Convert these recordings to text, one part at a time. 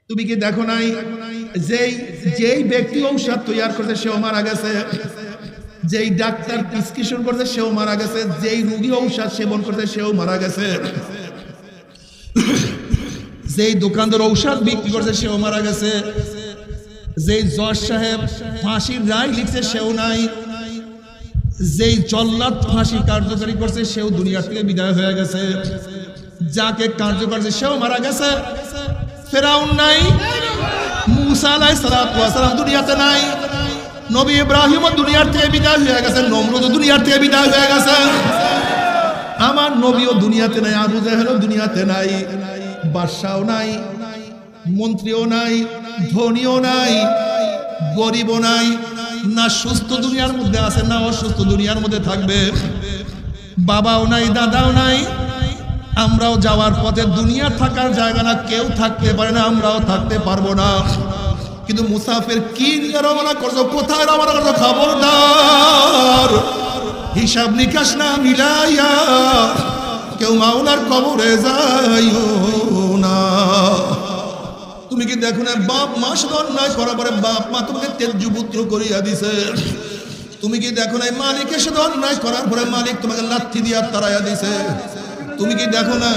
তুমি কি দেখো নাই যেই যেই ব্যক্তি ঔষধ তৈরি করছে সেও মারা গেছে, যেই ডাক্তার প্রেসক্রিপশন করছে সেও মারা গেছে, যেই রোগী ঔষধ সেবন করছে সেও মারা গেছে, যেই দোকানদার ঔষধ বিক্রি করছে সেও মারা গেছে, যেই জজ সাহেব ফাঁসির রায় লিখছে সেও নাই, যেই জল্লাদ ফাঁসি কার্যকরী করছে সেও দুনিয়া থেকে বিদায় হয়ে গেছে, যাকে কার্যকর করছে সেও মারা গেছে। ফেরাউন নাই, মুসা আলাইহিস সালাতু ওয়াস সালাম দুনিয়াতে নাই, নবী ইব্রাহিম দুনিয়ার থেকে বিদায় হয়ে গেছে, নমরুদ দুনিয়ার থেকে বিদায় হয়ে গেছে, আমার নবীও দুনিয়াতে নাই, আবু জাহেলও দুনিয়াতে নাই, বাদশাও নাই, মন্ত্রীও নাই, ধনীও নাই, গরিবও নাই, না সুস্থ দুনিয়ার মধ্যে আছে না অসুস্থ দুনিয়ার মধ্যে থাকবে, বাবাও নাই, দাদাও নাই, আমরাও যাওয়ার পথে দুনিয়া থাকার জায়গা না, কেউ থাকতে পারে না, আমরাও থাকতে পারবো না। কিন্তু মুসাফির কি নিয়ে রওনা করছো, কোথায় রওনা করছো, খবরদার হিসাব নিকাশ না মিলাইয়া কেউ মাওলার কবরে যাইও না। তুমি কি দেখো না বাপ মা শুধু অন্যায় করার পরে বাপ মা তোমাকে তেজপুত্র করিয়া দিছে, তুমি কি দেখো না মালিকের সাথে অন্যায় করার পরে মালিক তোমাকে লাথি দিয়া তাড়াইয়া দিছে, তুমি কি দেখো না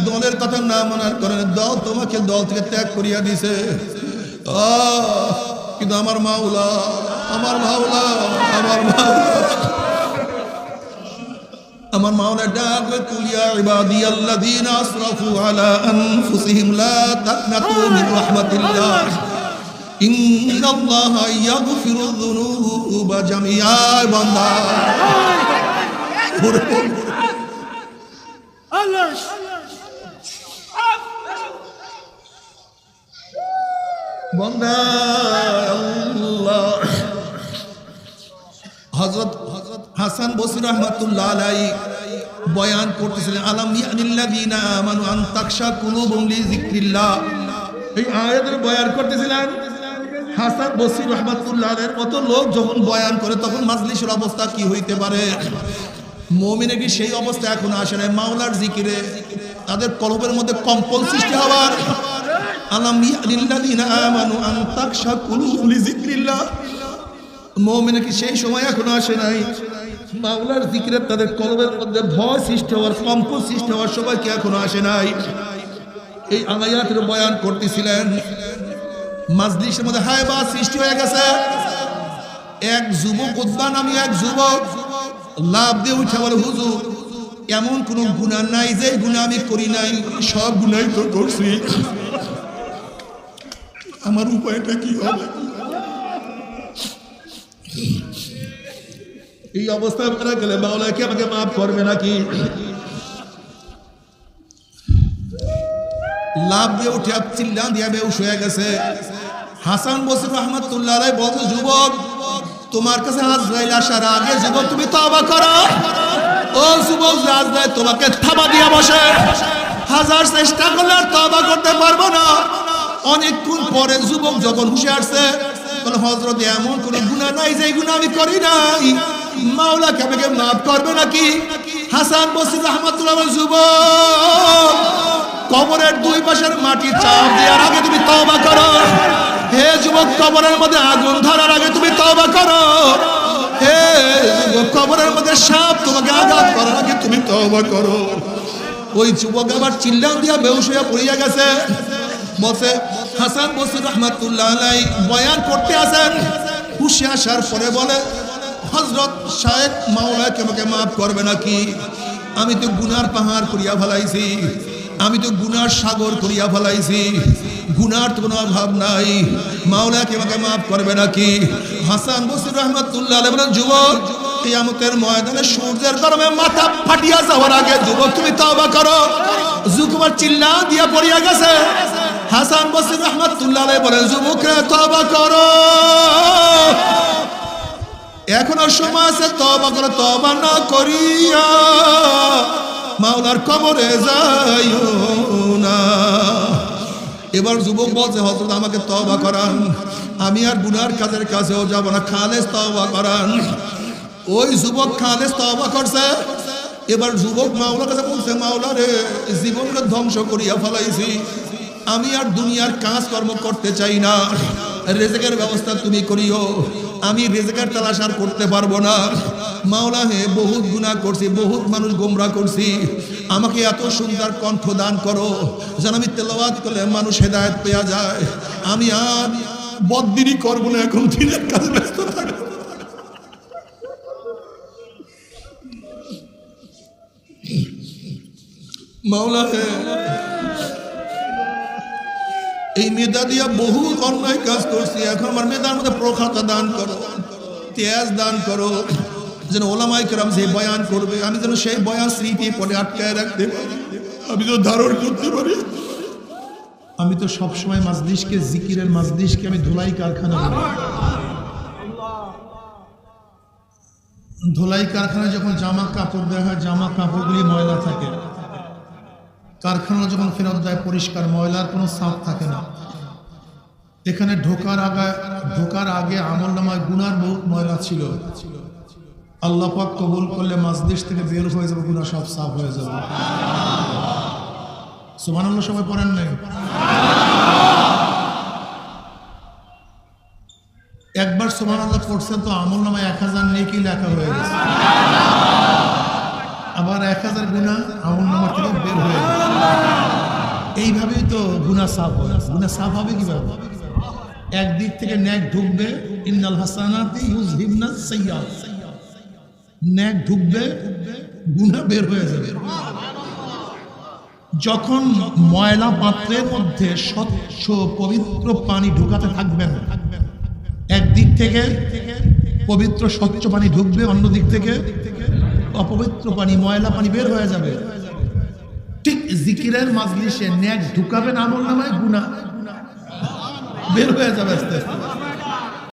দলের কথা না মানার কারণে দল তোমাকে দল থেকে ত্যাগ করিয়া দিছে। কিন্তু আমার মাওলা, আমার মাওলা, আমার মাওলা, আমার মাওলা ডাকবে, কুলিয়া ইবাদিয়াল্লাযীনা আসরাফু আলা আনফুসিহিম লা তাকনাতু মিন রাহমাতিল্লাহ ইন্নাল্লাহা ইয়াগফিরুয যুনুবা জামিআ। বান্দা আল্লাহ বান্দা আল্লাহ। হযরত হাসান বসরি রাহমাতুল্লাহ আলাইহি বয়ান করতেছিলেন, আলাম ইয়ানিল্লাযীনা আমানু আন তাকশা কুলুবুহুম লিযিকরিল্লাহ, এই আয়াতের বয়ান করতেছিলেন। হাসান বসরি রাহমাতুল্লাহ আলাইহির মতো লোক যখন বয়ান করে তখন মাজলিসের অবস্থা কি হইতে পারে? মুমিনের কি সেই অবস্থা এখন আসে না? মাওলার জিকিরে তাদের কলবের মধ্যে কম্পন সৃষ্টি হওয়ার, আলাম ইয়ানিল্লাযীনা আমানু আন তাকশা কুলুবুহুম লিযিকরিল্লাহ, মুমিনের কি সেই সময় এখনো আসে নাই? মাওলার জিকিরে তাদের কলবের মধ্যে ভয় সৃষ্টি হওয়ার, কম্পন সৃষ্টি হওয়ার সময় কি এখনো আসে নাই? এই আয়াতের বয়ান করতেছিলেন, মাজলিসের মধ্যে হায়বা সৃষ্টি হয়ে গেছে। এক যুবক, উদ্বান আমি এক যুবক লাভ দিয়ে উঠে বলে, হুজুর এমন কোন গুনাহ নাই যে গুনাহ আমি করি নাই, সব গুনাহই তো করছি, আমার উপায়টা কি হবে? এই অবস্থায় মারা গেলে মাওলা কি আমাকে মাফ করবে নাকি? লাভ দিয়ে উঠে চিল্লা দিয়ে বেহুশ হয়ে গেছে। হাসান বসরি রাহমাতুল্লাহ আলাইহি বলতে, যুবক তোমার কাছে আজরাইল আসার আগে যুবক তুমি তওবা করো। ও যুবক, আজরাইল তোমাকে থাবা দিয়া বসে, হাজার চেষ্টা করলে আর তওবা করতে পারবো না। অনেকক্ষণ পরে যুবক যখন হুঁশে আসছে, বলে হযরত এমন কোন গুনাহ নাই যে গুনাহ আমি করি নাই, মাওলা কি আমাকে মাফ করবে নাকি? হাসান বসরি রাহমাতুল্লাহ আলাইহি, যুবক কবরের দুই পাশের মাটি চাপ দেওয়ার আগে তুমি তওবা করো। হে যুবক, কবরের মধ্যে আগুন ধরার আগে তুমি তওবা করো। হে যুবক, কবরের মধ্যে সাপ তোমাকে আঘাত করার আগে তুমি তওবা করো। ওই যুবক আবার চিল্লা দিয়া বেহুশ হয়ে পড়িয়া গেছে। বসে হাসান বসরি রাহমাতুল্লাহ আলাইহি বয়ান করতে আসেন, হুঁশে আসার পরে বলে, হযরত শায়েখ মাওলা কি আমাকে মাফ করবে নাকি? আমি তো গুনার পাহাড় করিয়া ফেলাইছি, আমি তো গুনার সাগর করিয়া ফেলাইছি, গুনার তো কোনো অভাব নাই, মাওলা কি আমাকে মাফ করবে নাকি? হাসান বসরি রাহমাতুল্লাহ আলাইহি বলেন, যুবক কিয়ামতের ময়দানে সূর্যের গরমে মাথা ফাটিয়া যাওয়ার আগে যুবক তুমি তওবা করো। যুবক চিল্লা দিয়া পড়িয়া গেছে। হাসান বসরি রাহমাতুল্লাহ আলাইহি বলেন, যুবকরা তওবা করো, এখনো সময় আছে, তওবা করো, তওবা না করিয়া মাওলার কবরে যাইও না। এবার যুবক বলছে, হযরত আমাকে তওবা করান, আমি আর গুনার কাজের কাছেও যাব না, খালেস তওবা করান। ওই যুবক খালেস তওবা করছে। এবার যুবক মাওলার কাছে বলছে, মাওলা রে জীবনকে ধ্বংস করিয়া ফেলাইছি, আমি আর দুনিয়ার কাজকর্ম করতে চাই না, রিজিকের ব্যবস্থা তুমি করিও, আমি রিজিকের তালাশ আর করতে পারবো না। মাওলা হে, বহুত গুনাহ করছি, বহুত মানুষ গোমরা করছি, আমাকে এত সুন্দর কণ্ঠ দান করো যেন আমি তেলাওয়াত করলে মানুষ হেদায়েত পেয়ে যায়। আমি আর বদদিনই করবো না, এখন দিনের কাজে ব্যস্ত থাকবো। মাওলা হে, এই মেধা দিয়া বহু অন্যায় কাজ করছি, এখন আমার মেধার মধ্যে প্রখাতা দান করো, তেজ দান করো, যেন ওলামায়ে কেরাম যে বয়ান করবে আমি যেন সেই বয়ান স্মৃতি পড়ে আটকায় রাখতে পারি, আমি তো ধারণ করতে পারি। আমি তো সবসময় মাজলিসকে, জিকিরের মাজলিসকে আমি ধুলাই কারখানা বলি। ধুলাই কারখানায় যখন জামা কাপড় দেওয়া হয়, জামা কাপড়গুলি ময়লা থাকে, কারখানা যখন ফেরত দেয় পরিষ্কার, ময়লার কোনো ছাপ থাকে না। এখানে ঢোকার আগে আমলনামায় গুনার বহুত ময়লা ছিল, আল্লাহ পাক কবুল করলে মাজলিস থেকে বের হয়ে যাবে, গুনাহ সব সাফ হয়ে যাবে। সুবহানাল্লাহ সবাই পড়েন নাই? একবার সুবহানাল্লাহ পড়ছেন তো আমলনামায় 1000 নেকি লেখা হয়ে গেছে, আবার 1000 গুনাহ আমলনামা থেকে বের হয়ে গেছে। এইভাবেই তো গুনাহ সাফ হয়। গুনাহ সাফ হবে কিভাবে? একদিক থেকে নেক ঢুকবে, ইন্নাল হাসানাতি ইউযহিবনাস সাইয়্যাত, নেক ঢুকবে, গুনাহ বের হয়ে যাবে। যখন ময়লা পাত্রের মধ্যে স্বচ্ছ পবিত্র পানি ঢুকাতে থাকবেন, একদিক থেকে পবিত্র স্বচ্ছ পানি ঢুকবে, অন্য দিক থেকে অপবিত্র পানি, ময়লা পানি বের হয়ে যাবে। ঠিক জিকিরের মাজলিসে নেক ঢুকাবেন আমলনামায়, গুনাহ বের হয়ে যাবে আস্তে আস্তে।